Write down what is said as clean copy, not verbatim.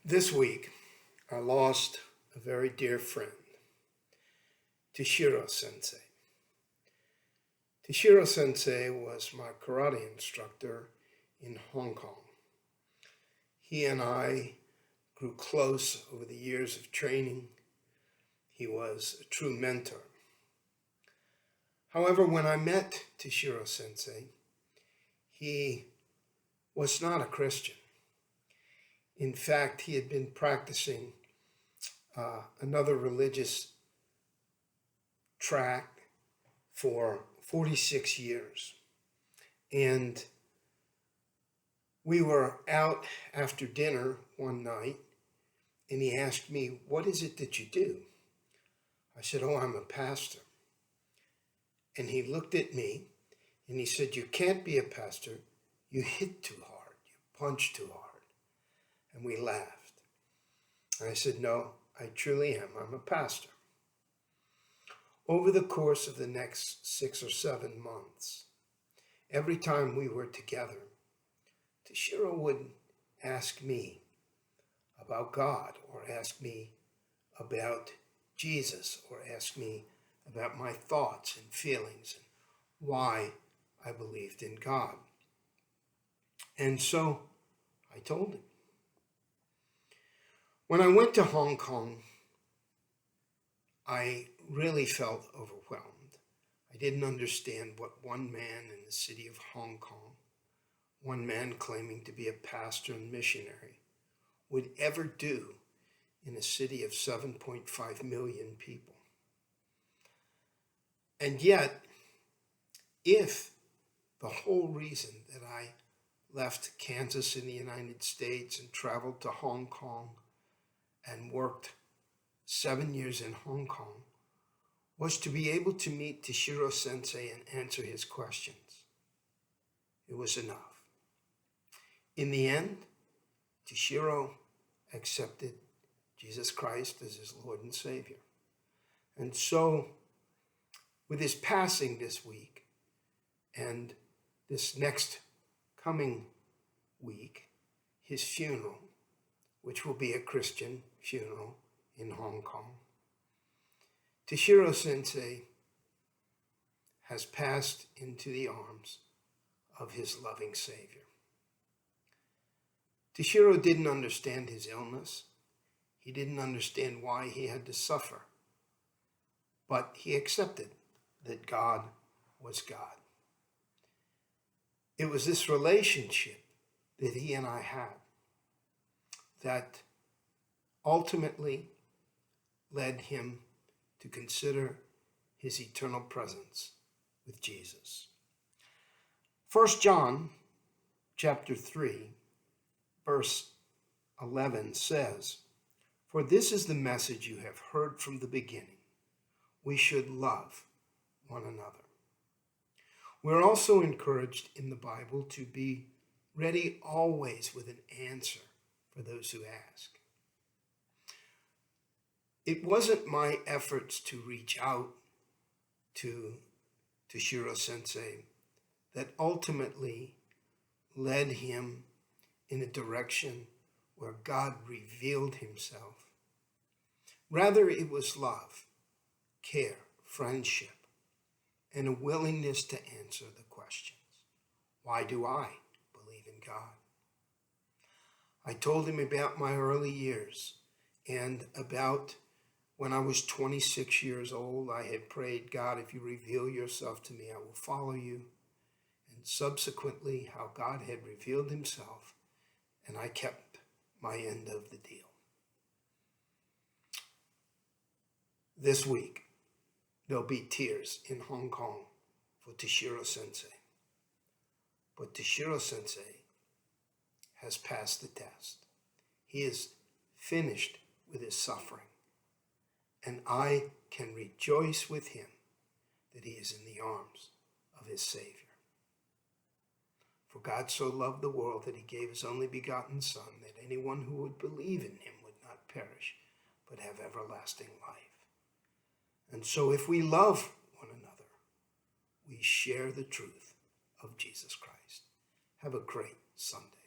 This week, I lost a very dear friend, Tashoori sensei. Tashoori sensei was my karate instructor in Hong Kong. He and I grew close over the years of training. He was a true mentor. However, when I met Tashoori sensei, he was not a Christian. In fact, he had been practicing another religious track for 46 years. And we were out after dinner one night, and he asked me, "What is it that you do?" I said, "Oh, I'm a pastor." And he looked at me, and he said, "You can't be a pastor. You hit too hard. You punch too hard." And we laughed. And I said, "No, I truly am. I'm a pastor." Over the course of the next 6 or 7 months, every time we were together, Tashoori would ask me about God, or ask me about Jesus, or ask me about my thoughts and feelings and why I believed in God. And so I told him. When I went to Hong Kong, I really felt overwhelmed. I didn't understand what one man in the city of Hong Kong, one man claiming to be a pastor and missionary, would ever do in a city of 7.5 million people. And yet, if the whole reason that I left Kansas in the United States and traveled to Hong Kong and worked 7 years in Hong Kong was to be able to meet Tashoori sensei and answer his questions, it was enough. In the end, Tashoori accepted Jesus Christ as his Lord and Savior. And so, with his passing this week and this next coming week, his funeral, which will be a Christian funeral in Hong Kong, Tashoori sensei has passed into the arms of his loving Savior. Tashoori didn't understand his illness. He didn't understand why he had to suffer. But he accepted that God was God. It was this relationship that he and I had that ultimately led him to consider his eternal presence with Jesus. 1 John chapter 3, verse 11 says, "For this is the message you have heard from the beginning. We should love one another." We're also encouraged in the Bible to be ready always with an answer for those who ask. It wasn't my efforts to reach out to Tashoori sensei that ultimately led him in a direction where God revealed himself. Rather, it was love, care, friendship, and a willingness to answer the questions. Why do I believe in God? I told him about my early years and about when I was 26 years old. I had prayed, "God, if you reveal yourself to me, I will follow you." And subsequently, how God had revealed himself, and I kept my end of the deal. This week, there'll be tears in Hong Kong for Tashoori sensei. But Tashoori sensei has passed the test. He is finished with his suffering. And I can rejoice with him that he is in the arms of his Savior. For God so loved the world that he gave his only begotten Son, that anyone who would believe in him would not perish, but have everlasting life. And so if we love one another, we share the truth of Jesus Christ. Have a great Sunday.